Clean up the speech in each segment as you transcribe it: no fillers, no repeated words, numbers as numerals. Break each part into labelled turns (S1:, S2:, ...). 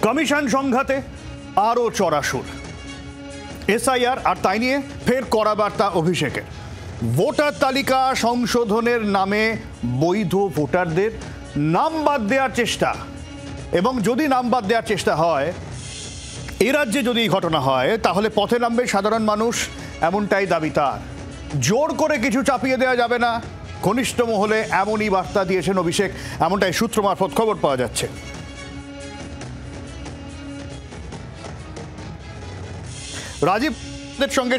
S1: Commission সংঘাতে আরও চড়াসুর। SIR আর তাই নিয়ে ফের কড়া বার্তা অভিষেকের। ভোটার তালিকা সংশোধনের নামে বৈধ ভোটারদের নাম বাদ দেওয়ার চেষ্টা, এবং যদি নাম বাদ দেওয়ার চেষ্টা হয়, এ রাজ্যে যদি এই ঘটনা হয়, তাহলে পথে নামবে সাধারণ মানুষ, এমনটাই দাবি তার। জোর করে কিছু চাপিয়ে দেওয়া যাবে না, ঘনিষ্ঠ মহলে এমনই বার্তা দিয়েছেন অভিষেক, এমনটাই সূত্র মারফত খবর পাওয়া যাচ্ছে। রাজীবের সঙ্গে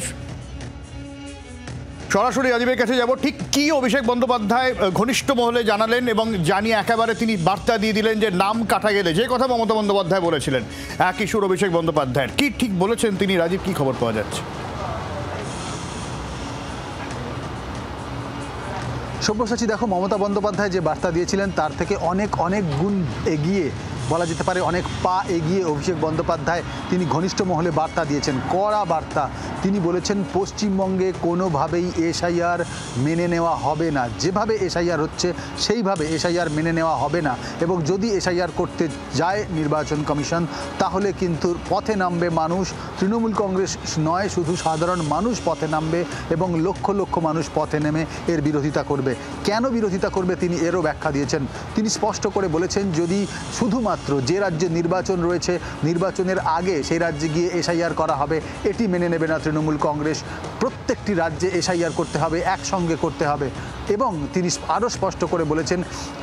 S1: সরাসরি রাজীবের কাছে যাব। ঠিক কি অভিষেক বন্দ্যোপাধ্যায় ঘনিষ্ঠ মহলে জানালেন, এবং জানিয়ে একেবারে তিনি বার্তা দিয়ে দিলেন যে নাম কাটা গেলে যে কথা মমতা বন্দ্যোপাধ্যায় বলেছিলেন, এক ইস্যুর অভিষেক বন্দ্যোপাধ্যায়ের কি ঠিক বলেছেন তিনি? রাজীব, কি খবর পাওয়া যাচ্ছে?
S2: সব্যসাচী, দেখো, মমতা বন্দ্যোপাধ্যায় যে বার্তা দিয়েছিলেন তার থেকে অনেক অনেক গুণ এগিয়ে, বলা যেতে পারে অনেক পা এগিয়ে অভিষেক বন্দ্যোপাধ্যায় তিনি ঘনিষ্ঠ মহলে বার্তা দিয়েছেন, কড়া বার্তা। তিনি বলেছেন পশ্চিমবঙ্গে কোনোভাবেই এসআইআর মেনে নেওয়া হবে না, যেভাবে এসআইআর হচ্ছে সেইভাবে এসআইআর মেনে নেওয়া হবে না, এবং যদি এসআইআর করতে যায় নির্বাচন কমিশন তাহলে কিন্তু পথে নামবে মানুষ। তৃণমূল কংগ্রেস নয়, শুধু সাধারণ মানুষ পথে নামবে, এবং লক্ষ লক্ষ মানুষ পথে নেমে এর বিরোধিতা করবে। কেন বিরোধিতা করবে তিনি এরও ব্যাখ্যা দিয়েছেন। তিনি স্পষ্ট করে বলেছেন, যদি শুধুমাত্র যে রাজ্যে নির্বাচন রয়েছে নির্বাচনের আগে সেই রাজ্যে গিয়ে এসআইআর করা হবে, এটি মেনে নেবে না তৃণমূল কংগ্রেস। প্রত্যেকটি রাজ্যে এসআইআর করতে হবে, একসঙ্গে করতে হবে। এবং তিনি আরও স্পষ্ট করে বলেছেন,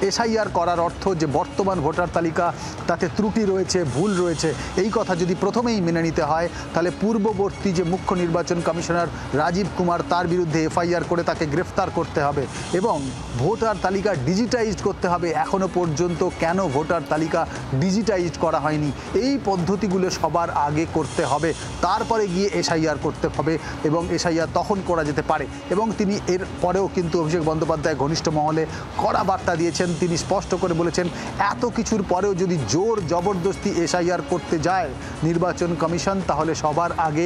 S2: এসআইআর করার অর্থ যে বর্তমান ভোটার তালিকা তাতে ত্রুটি রয়েছে, ভুল রয়েছে, এই কথা যদি প্রথমেই মেনে নিতে হয়, তাহলে পূর্ববর্তী যে মুখ্য নির্বাচন কমিশনার রাজীব কুমার, তার বিরুদ্ধে এফআইআর করে তাকে গ্রেফতার করতে হবে, এবং ভোটার তালিকা ডিজিটাইজড করতে হবে। এখনও পর্যন্ত কেন ভোটার তালিকা ডিজিটাইজড করা হয়নি, এই পদ্ধতিগুলো সবার আগে করতে হবে, তারপরে গিয়ে এসআইআর করতে হবে, এবং এসআইআর তখন করা যেতে পারে। এবং তিনি এর পরেও কিন্তু অভিষেক বন্দ্যোপাধ্যায় ঘনিষ্ঠ মহলে কড়া বার্তা দিয়েছেন। তিনি স্পষ্ট করে বলেছেন, এত কিছুর পরেও যদি জোর জবরদস্তি এসআইআর করতে যায় নির্বাচন কমিশন, তাহলে সবার আগে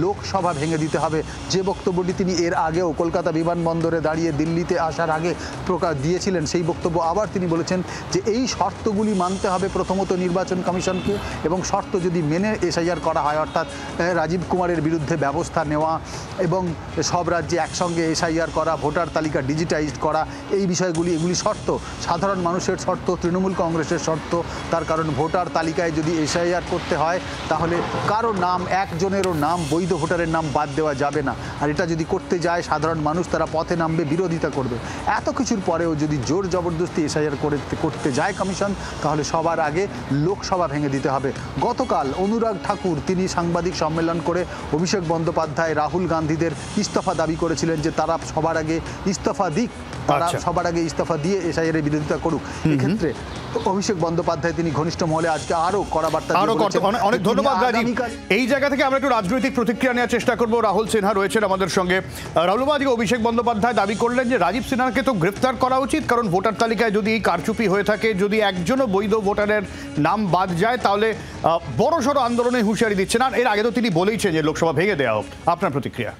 S2: লোকসভা ভেঙে দিতে হবে। যে বক্তব্যটি তিনি এর আগেও কলকাতা বিমানবন্দরে দাঁড়িয়ে দিল্লিতে আসার আগে প্রকাশ দিয়েছিলেন, সেই বক্তব্য আবার তিনি বলেছেন যে এই শর্তগুলি মানতে হবে প্রথমত নির্বাচন কমিশনকে, এবং শর্ত যদি মেনে এসআইআর করা হয়, অর্থাৎ রাজীব কুমারের বিরুদ্ধে ব্যবস্থা নেওয়া, এবং সব রাজ্যে একসঙ্গে এসআইআর করা, ভোটার তালিকা ডিজিটাইজড করা, এই বিষয়গুলি, এগুলি শর্ত, সাধারণ মানুষের শর্ত, তৃণমূল কংগ্রেসের শর্ত। তার কারণ ভোটার তালিকায় যদি এসআইআর করতে হয় তাহলে কারো নাম, একজনেরও নাম, বৈধ ভোটারের নাম বাদ দেওয়া যাবে না। আর এটা যদি করতে যায় সাধারণ মানুষ, তারা পথে নামবে, বিরোধিতা করবে। এত কিছুর পরেও যদি জোর জবরদস্তি এসআইআর করতে যায় কমিশন, তাহলে সবার আগে লোকসভা ভেঙে দিতে হবে। গতকাল অনুরাগ ঠাকুর তিনি সাংবাদিক সম্মেলন করে অভিষেক বন্দ্যোপাধ্যায়, রাহুল গান্ধীদের ইস্তফা দাবি করেছিলেন, যে তারা সবার আগে ইস্তফা দিক, তারা সবার আগে ইস্তফা দিয়ে এসআইআর এর বিরোধিতা করুক। এক্ষেত্রে অভিষেক বন্দ্যোপাধ্যায় তিনি ঘনিষ্ঠ মহলে আজকে আরো কড়া বার্তা দিয়েছেন।
S1: অনেক ধন্যবাদ রাজীব। এই জায়গা থেকে আমরা একটু রাজনৈতিক প্রতিক্রিয়া নেওয়ার চেষ্টা করব। রাহুল সিনহা রয়েছেন আমাদের সঙ্গে। রাহুল বাবু, অভিষেক বন্দ্যোপাধ্যায় দাবি করলেন যে রাজীব সিনহাকে তো গ্রেফতার করা উচিত, কারণ ভোটার তালিকায় যদি এই কারচুপি হয়ে থাকে, যদি একজনও বৈধ ভোটারের নাম বাদ যায়, তাহলে বড়সড় আন্দোলনে হুঁশিয়ারি দিচ্ছেন। আর এর আগে তো তিনি বলেইছেন যে লোকসভা ভেঙে দেওয়া হোক। আপনার প্রতিক্রিয়া?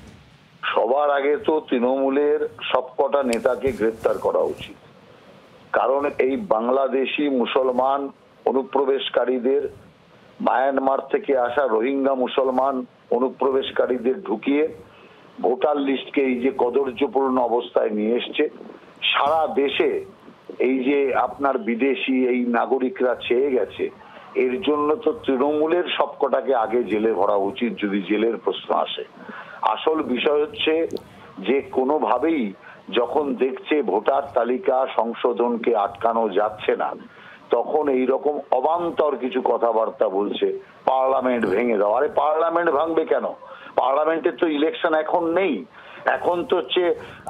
S3: সবার আগে তো তৃণমূলের সবকটা নেতাকে গ্রেফতার করা উচিত, কারণ এই বাংলাদেশি মুসলমান অনুপ্রবেশকারীদের, মায়ানমার থেকে আসা রোহিঙ্গা মুসলমান অনুপ্রবেশকারীদের ঢুকিয়ে ভোটার লিস্টকে এই যে কদর্যপূর্ণ অবস্থায় নিয়ে এসছে, সারা দেশে এই যে আপনার বিদেশি এই নাগরিকরা চেয়ে গেছে, এর জন্য তো তৃণমূলের সবকটাকে আগে জেলে ভরা উচিত, যদি জেলের প্রশ্ন আসে। আসল বিষয় হচ্ছে যে কোনোভাবেই যখন দেখছে ভোটার তালিকা সংশোধনকে আটকানো যাচ্ছে না, তখন এই রকম অবান্তর কিছু কথাবার্তা বলছে, পার্লামেন্ট ভেঙে দাও। আরে পার্লামেন্ট ভাঙবে কেন? পার্লামেন্টের তো ইলেকশন এখন নেই, এখন তো হচ্ছে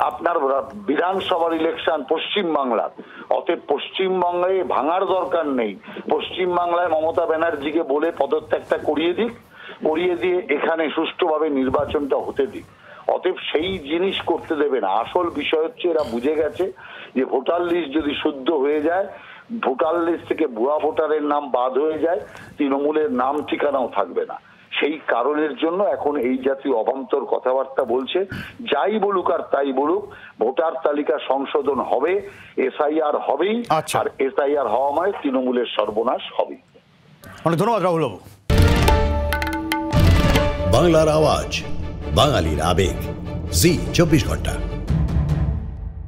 S3: আপনার বিধানসভার ইলেকশন পশ্চিমবাংলার। অতএব পশ্চিমবঙ্গে ভাঙার দরকার নেই। পশ্চিমবাংলায় মমতা ব্যানার্জিকে বলে পদত্যাগটা করিয়ে দিক, করিয়ে দিয়ে এখানে সুষ্ঠুভাবে নির্বাচনটা হতে দিক। অতএব সেই জিনিস করতে দেবে না। আসল বিষয় হচ্ছে এরা বুঝে গেছে যে ভোটার লিস্ট যদি শুদ্ধ হয়ে যায়, ভোটার লিস্ট থেকে ভুয়া ভোটারের নাম বাদ হয়ে যায়, তৃণমূলের নাম ঠিকানাও থাকবে না। সেই কারণের জন্য এখন এই জাতীয় অবান্তর কথাবার্তা বলছে। যাই বলুক আর তাই বলুক, ভোটার তালিকা সংশোধন হবে, এসআইআর হবেই, আর এসআইআর হওয়া মানে তৃণমূলের সর্বনাশ হবে।
S1: অনেক ধন্যবাদ রাহুল বাবু।
S4: বাংলার আওয়াজ, বাঙালির আবেগ, জি 24 ঘন্টা।